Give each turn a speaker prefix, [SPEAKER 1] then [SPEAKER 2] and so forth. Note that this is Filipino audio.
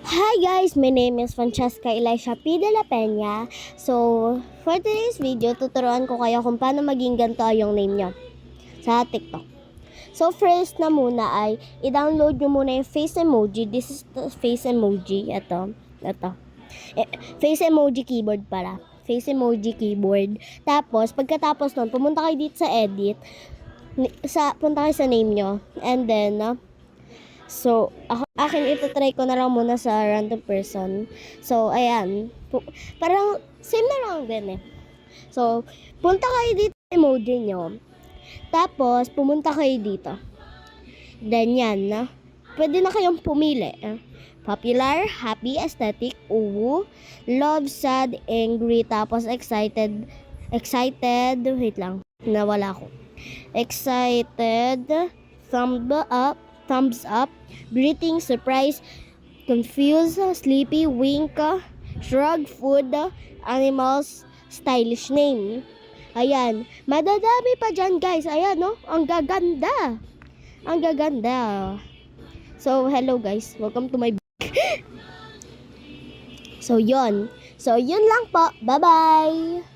[SPEAKER 1] Hi guys, my name is Francesca Elisha P. De La Peña. So, for today's video, tuturuan ko kayo kung paano maging ganito yung name nyo sa TikTok. So, first na muna ay i-download nyo muna yung face emoji. This is the face emoji. Ito. Face emoji keyboard para. Face emoji keyboard. Tapos, pagkatapos nun, pumunta kayo dito sa edit. Punta kayo sa name nyo. And then, akin itatry ko na lang muna sa random person. So, ayan. Parang same na lang din eh. So, punta kayo dito sa emoji nyo. Tapos, pumunta kayo dito. Then, yan na. Pwede na kayong pumili. Popular, happy, aesthetic, uwu, love, sad, angry, tapos excited, wait lang, nawala ko. Excited, thumbs up, greeting, surprise, confused, sleepy, wink, shrug, food, animals, stylish name. Ayan, madadami pa dyan guys. Ayan no, ang gaganda. Ang gaganda. So, hello guys. Welcome to my So, yun lang po. Bye-bye!